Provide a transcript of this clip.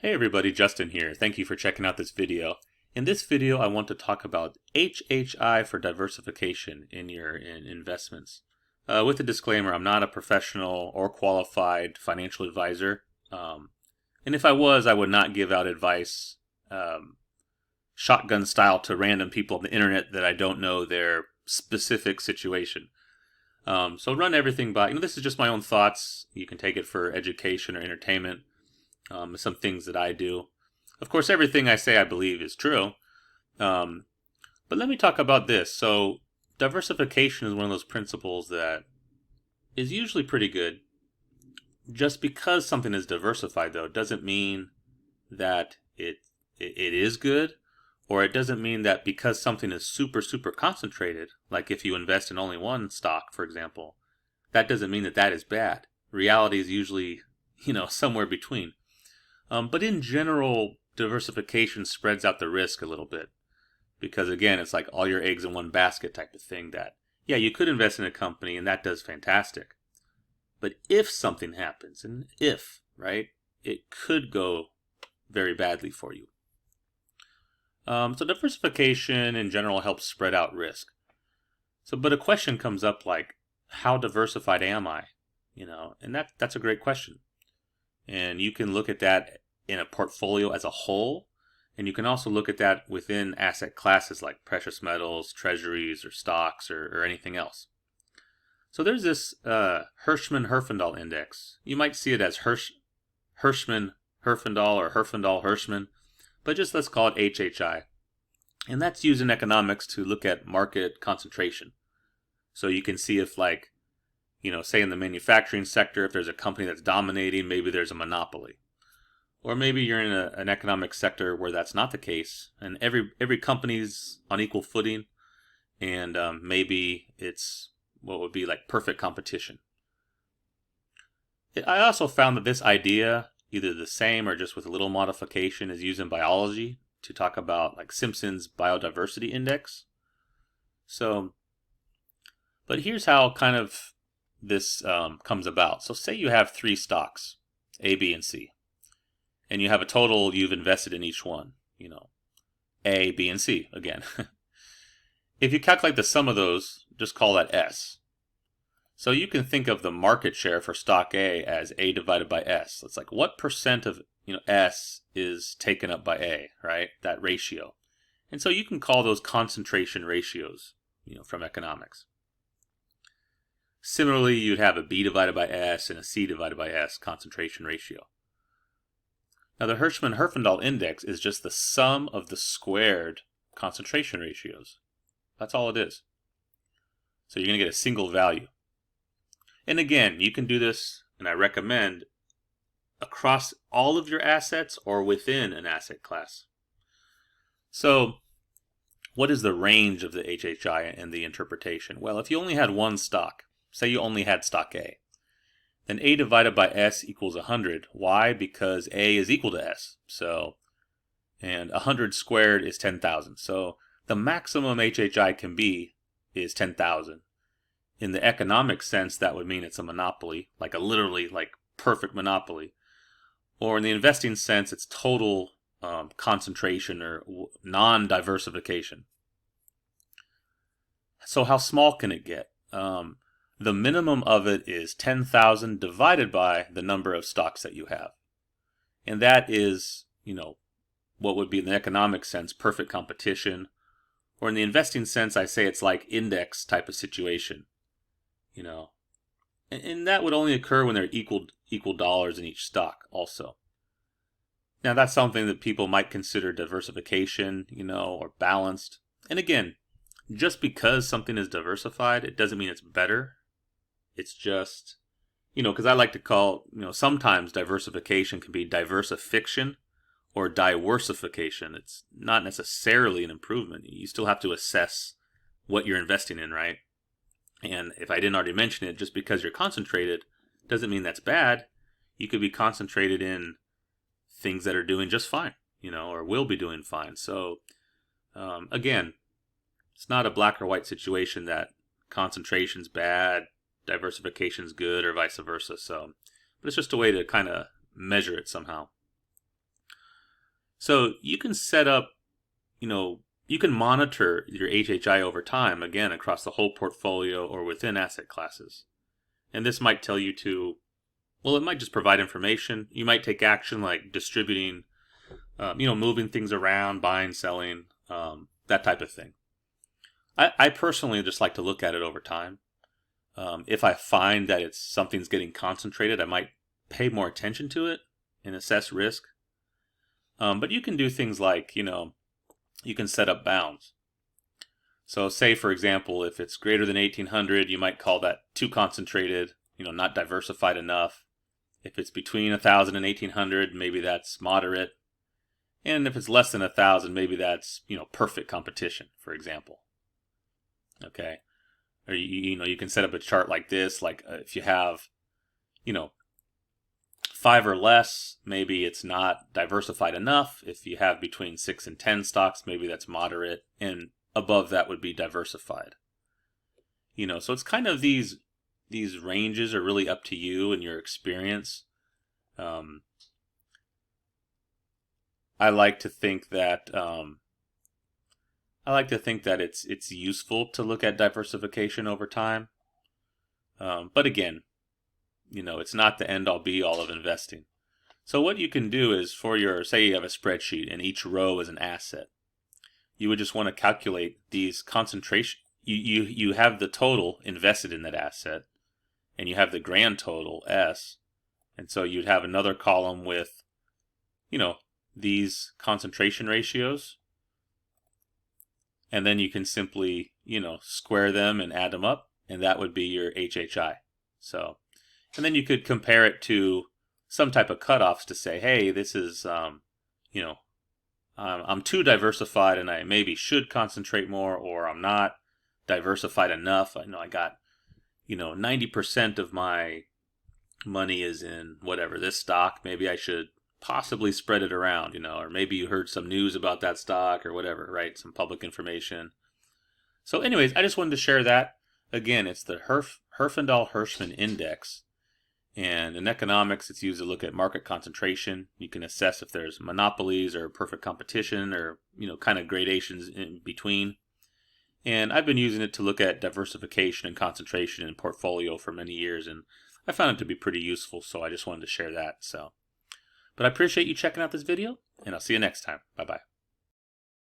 Hey everybody, Justin here. Thank you for checking out this video. In this video, I want to talk about HHI for diversification in your investments. With a disclaimer, I'm not a professional or qualified financial advisor. And if I was, I would not give out advice shotgun style to random people on the internet that I don't know their specific situation. So run everything by, this is just my own thoughts. You can take it for education or entertainment. Some things that I do. Of course, everything I say I believe is true. But let me talk about this. So diversification is one of those principles that is usually pretty good. Just because something is diversified, though, doesn't mean that it is good, or it doesn't mean that because something is super concentrated, like if you invest in only one stock, for example, that doesn't mean that is bad. Reality is usually, somewhere between. But in general, diversification spreads out the risk a little bit. Because again, it's like all your eggs in one basket type of thing that, yeah, you could invest in a company and that does fantastic. But if something happens, and if, right, it could go very badly for you. So diversification in general helps spread out risk. But a question comes up like, how diversified am I? And that's a great question. And you can look at that in a portfolio as a whole. And you can also look at that within asset classes like precious metals, treasuries, or stocks, or anything else. So there's this Hirschman-Herfindahl index. You might see it as Hirschman-Herfindahl or Herfindahl-Hirschman, but just let's call it HHI. And that's used in economics to look at market concentration. So you can see if say in the manufacturing sector, if there's a company that's dominating, maybe there's a monopoly. Or maybe you're in an economic sector where that's not the case, and every company's on equal footing, and maybe it's what would be like perfect competition. I also found that this idea, either the same or just with a little modification, is used in biology to talk about like Simpson's biodiversity index. But here's how kind of this comes about. So say you have 3 stocks, A, B, and C. And you have a total you've invested in each one, A, B, and C again. If you calculate the sum of those, just call that S. So you can think of the market share for stock A as A divided by S. It's like what percent of S is taken up by A, right? That ratio. And so you can call those concentration ratios, from economics. Similarly, you'd have a B divided by S and a C divided by S concentration ratio. Now the Hirschman-Herfindahl index is just the sum of the squared concentration ratios. That's all it is. So you're going to get a single value. And again, you can do this, and I recommend, across all of your assets or within an asset class. So what is the range of the HHI and the interpretation? Well, if you only had one stock, say you only had stock A, then A divided by S equals 100. Why? Because A is equal to S. And 100 squared is 10,000. So the maximum HHI can be is 10,000. In the economic sense, that would mean it's a monopoly, like a literally perfect monopoly. Or in the investing sense, it's total concentration or non-diversification. So how small can it get? The minimum of it is 10,000 divided by the number of stocks that you have. And that is, what would be in the economic sense, perfect competition. Or in the investing sense, I say it's like index type of situation. And that would only occur when there are equal dollars in each stock also. Now that's something that people might consider diversification, or balanced. And again, just because something is diversified, it doesn't mean it's better. It's just, because I like to call, sometimes diversification can be diversification or diversification. It's not necessarily an improvement. You still have to assess what you're investing in, right? And if I didn't already mention it, just because you're concentrated doesn't mean that's bad. You could be concentrated in things that are doing just fine, or will be doing fine. So, again, it's not a black or white situation that concentration's bad, diversification's good, or vice versa. But it's just a way to kind of measure it somehow. So you can set up, you can monitor your HHI over time, again, across the whole portfolio or within asset classes. And this might tell you to, well, it might just provide information. You might take action like distributing, moving things around, buying, selling, that type of thing. I personally just like to look at it over time. If I find that something's getting concentrated, I might pay more attention to it and assess risk. But you can do things like, you can set up bounds. So say, for example, if it's greater than 1800, you might call that too concentrated, not diversified enough. If it's between 1000 and 1800, maybe that's moderate. And if it's less than 1000, maybe that's, perfect competition, for example. Okay. Or, you can set up a chart like this, like if you have, 5 or less, maybe it's not diversified enough. If you have between 6 and 10 stocks, maybe that's moderate, and above that would be diversified. So it's kind of these ranges are really up to you and your experience. I like to think that it's useful to look at diversification over time. But again, it's not the end all be all of investing. So what you can do is say you have a spreadsheet and each row is an asset. You would just want to calculate these concentration. You have the total invested in that asset and you have the grand total S. And so you'd have another column with, these concentration ratios. And then you can simply, square them and add them up, and that would be your HHI. So, and then you could compare it to some type of cutoffs to say, hey, this is, I'm too diversified and I maybe should concentrate more, or I'm not diversified enough. I know I got, 90% of my money is in whatever, this stock. Maybe I should possibly spread it around, or maybe you heard some news about that stock or whatever, right? Some public information. So anyways, I just wanted to share that. Again, it's the Herfindahl-Hirschman index. And in economics, it's used to look at market concentration. You can assess if there's monopolies or perfect competition or, kind of gradations in between. And I've been using it to look at diversification and concentration in portfolio for many years. And I found it to be pretty useful. So I just wanted to share that. But I appreciate you checking out this video, and I'll see you next time. Bye-bye.